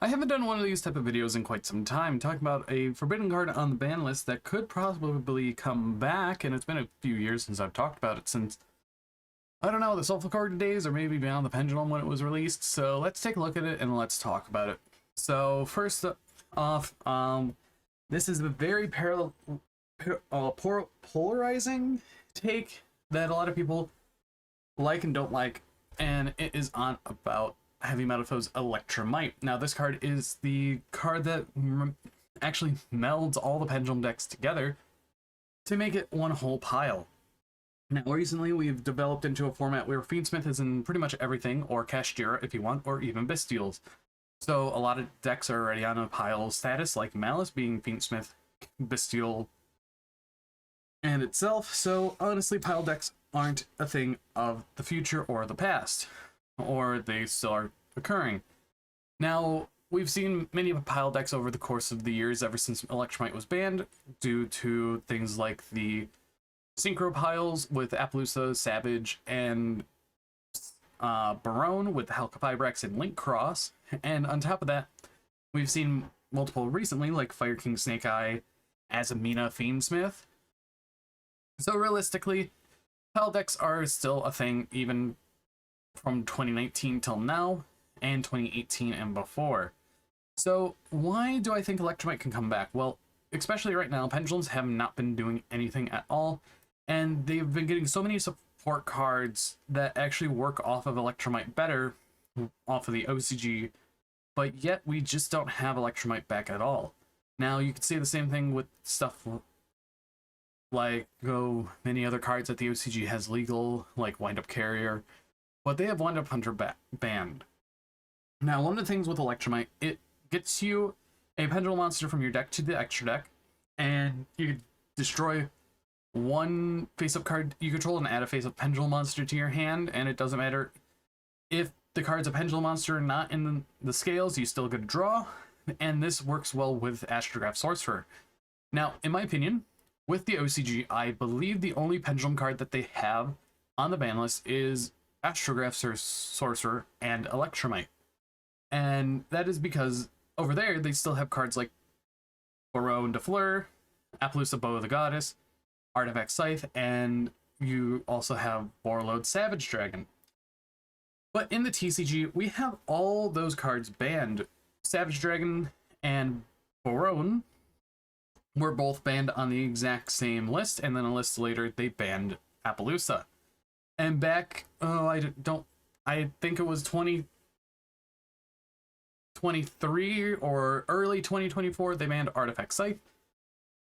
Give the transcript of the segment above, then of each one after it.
I haven't done one of these type of videos in quite some time, talking about a forbidden card on the ban list that could probably come back, and it's been a few years since I've talked about it, since, I don't know, the Soulful Card days, or maybe Beyond the Pendulum when it was released. So let's take a look at it and let's talk about it. So first off, this is a very polarizing take that a lot of people like and don't like, and it is on about Heavymetalfoes Electrumite. Now, this card is the card that actually melds all the Pendulum decks together to make it one whole pile. Now, recently we've developed into a format where Fiendsmith is in pretty much everything, or Kashtira if you want, or even Bestials. So a lot of decks are already on a pile status, like Malice being Fiendsmith, Bestial, and itself. So honestly, pile decks aren't a thing of the future or the past, or they still are occurring. Now, we've seen many pile decks over the course of the years ever since Electrumite was banned, due to things like the Synchro piles with Appaloosa, Savage, and Barone with Halqifibrax and Link Cross. And on top of that, we've seen multiple recently, like Fire King Snake-Eye, Azamina Fiendsmith. So realistically, pile decks are still a thing even from 2019 till now, and 2018 and before. So why do I think Electrumite can come back? Well, especially right now, Pendulums have not been doing anything at all, and they've been getting so many support cards that actually work off of Electrumite better, off of the OCG, but yet we just don't have Electrumite back at all. Now, you could say the same thing with stuff like many other cards that the OCG has legal, like Wind Up Carrier, but they have Wind Up Hunter banned. Now, one of the things with Electrumite, it gets you a Pendulum monster from your deck to the extra deck, and you destroy one face-up card you control and add a face-up Pendulum monster to your hand, and it doesn't matter if the card's a Pendulum monster or not in the scales, you still get a draw, and this works well with Astrograph Sorcerer. Now, in my opinion, with the OCG, I believe the only Pendulum card that they have on the ban list is Astrograph Sorcerer and Electrumite. And that is because over there, they still have cards like Barone de Fleur, Appaloosa Bow of the Goddess, Artifact Scythe, and you also have Warlord Savage Dragon. But in the TCG, we have all those cards banned. Savage Dragon and Barone were both banned on the exact same list, and then a list later, they banned Appaloosa. And back, I think it was 2023 or early 2024, they banned Artifact Scythe.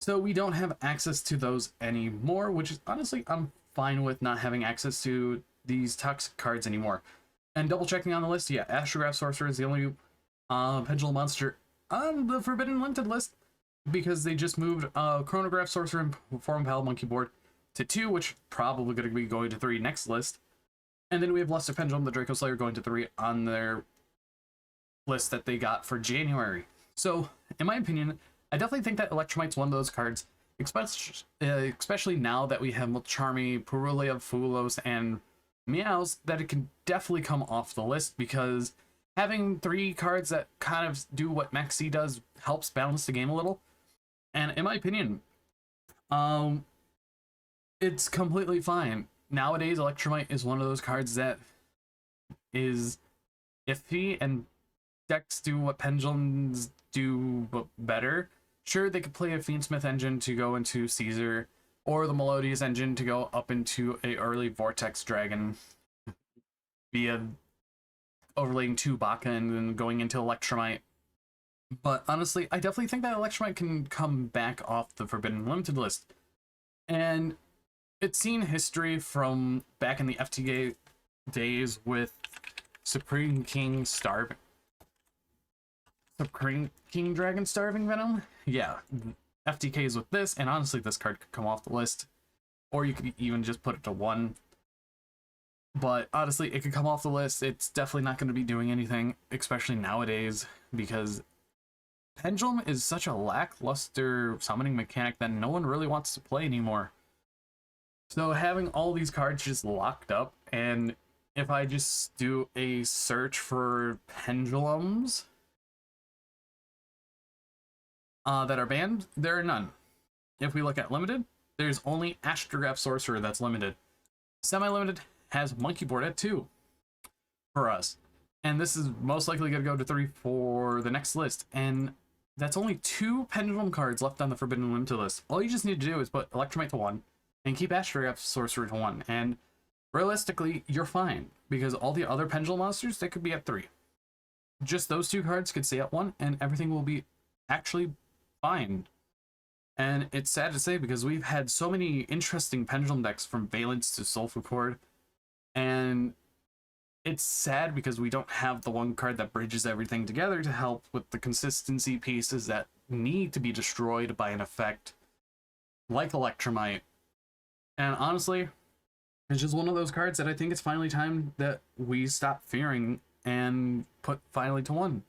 So we don't have access to those anymore, which is honestly, I'm fine with not having access to these toxic cards anymore. And double checking on the list, yeah, Astrograph Sorcerer is the only Pendulum monster on the Forbidden Limited list, because they just moved Chronograph Sorcerer and Forum Pal Monkey Board to 2, which probably going to be going to 3 next list. And then we have Luster Pendulum, the Draco Slayer, going to 3 on their list that they got for January. So, in my opinion, I definitely think that Electrumite's one of those cards, especially now that we have Charmy, Purulia, Fulos, and Meows, that it can definitely come off the list, because having 3 cards that kind of do what Maxi does helps balance the game a little. And in my opinion, it's completely fine. Nowadays, Electrumite is one of those cards that is iffy, and decks do what Pendulums do but better. Sure, they could play a Fiendsmith engine to go into Caesar, or the Melodious engine to go up into a early Vortex Dragon via overlaying 2 Baka and then going into Electrumite. But honestly, I definitely think that Electrumite can come back off the Forbidden Limited list. And it's seen history from back in the FTG days with Supreme King Dragon Starving Venom. Yeah, FTKs with this, and honestly, this card could come off the list. Or you could even just put it to 1. But honestly, it could come off the list. It's definitely not going to be doing anything, especially nowadays, because Pendulum is such a lackluster summoning mechanic that no one really wants to play anymore. So having all these cards just locked up, and if I just do a search for Pendulums, that are banned, there are none. If we look at limited, there's only Astrograph Sorcerer that's limited. Semi-limited has Monkey Board at 2 for us. And this is most likely going to go to 3 for the next list. And that's only 2 Pendulum cards left on the Forbidden Limited list. All you just need to do is put Electrumite to 1 and keep Astrograph Sorcerer to 1. And realistically, you're fine. Because all the other Pendulum monsters, they could be at 3. Just those 2 cards could stay at 1 and everything will be actually fine. And it's sad to say because we've had so many interesting Pendulum decks from Valence to Soulful Cord. And it's sad because we don't have the one card that bridges everything together to help with the consistency pieces that need to be destroyed by an effect like Electrumite. And honestly, it's just one of those cards that I think it's finally time that we stop fearing and put finally to 1.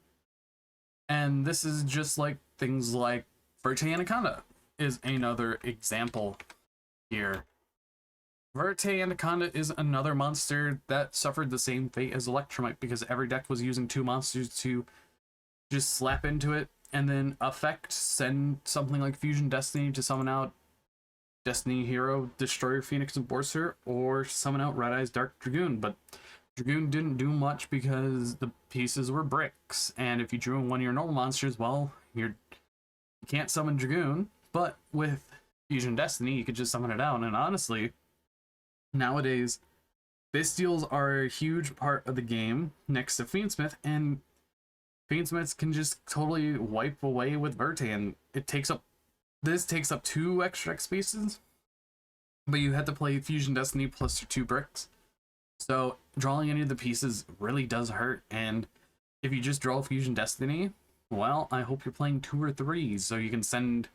And this is just like things like Verte Anaconda is another example here. Verte Anaconda is another monster that suffered the same fate as Electrumite because every deck was using 2 monsters to just slap into it and then effect send something like Fusion Destiny to summon out Destiny Hero, Destroyer, Phoenix, and Borcer, or summon out Red Eyes Dark Dragoon. But Dragoon didn't do much because the pieces were bricks, and if you drew in one of your normal monsters, well, you can't summon Dragoon. But with Fusion Destiny, you could just summon it out, and honestly, nowadays, Bestials are a huge part of the game next to Fiendsmith, and Fiendsmiths can just totally wipe away with Verte, and this takes up 2 extra X pieces, but you have to play Fusion Destiny plus 2 bricks. So drawing any of the pieces really does hurt, and if you just draw Fusion Destiny, well, I hope you're playing 2 or 3 so you can send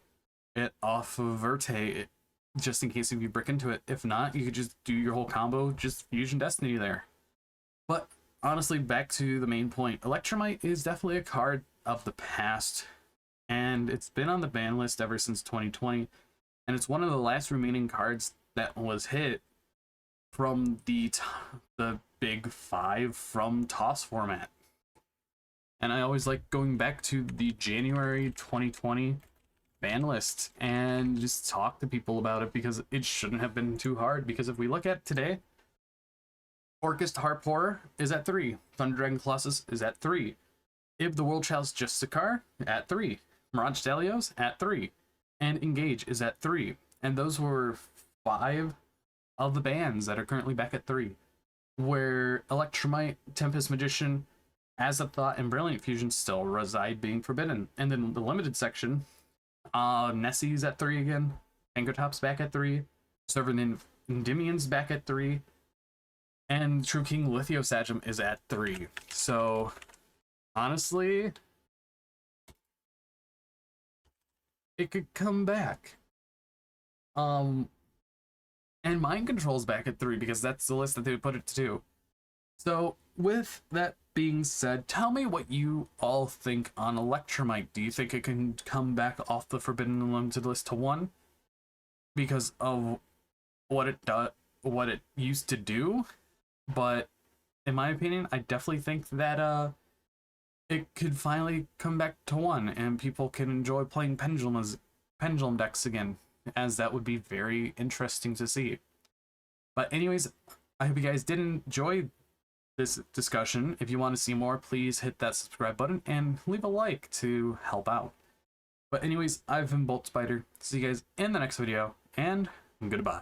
it off of Verte just in case if you brick into it. If not, you could just do your whole combo, just Fusion Destiny there. But honestly, back to the main point, Electrumite is definitely a card of the past, and it's been on the ban list ever since 2020, and it's one of the last remaining cards that was hit from the big 5 from TOS format. And I always like going back to the January 2020 ban list and just talk to people about it because it shouldn't have been too hard. Because if we look at today, Orcust Harpor is at 3, Thunder Dragon Colossus is at 3, Ib the World Child's Justicar at 3, Mirage Stelios at 3, and Engage is at 3. And those were 5 of the bans that are currently back at 3, where Electrumite, Tempest Magician, Azathoth, and Brilliant Fusion still reside being forbidden. And then the limited section, Nessie's at 3 again, Angertop's back at 3, Servant Endymion's back at 3, and True King Lithiosagem is at 3. So honestly, it could come back. And Mind Control's back at 3 because that's the list that they would put it to. So with that being said, tell me what you all think on Electrumite. Do you think it can come back off the Forbidden Unlimited list to 1 because of what it used to do? But in my opinion, I definitely think that it could finally come back to 1 and people can enjoy playing pendulum decks again, as that would be very interesting to see. But anyways, I hope you guys did enjoy this discussion. If you want to see more, please hit that subscribe button and leave a like to help out. But anyways, I've been Bolt Spider. See you guys in the next video, and goodbye.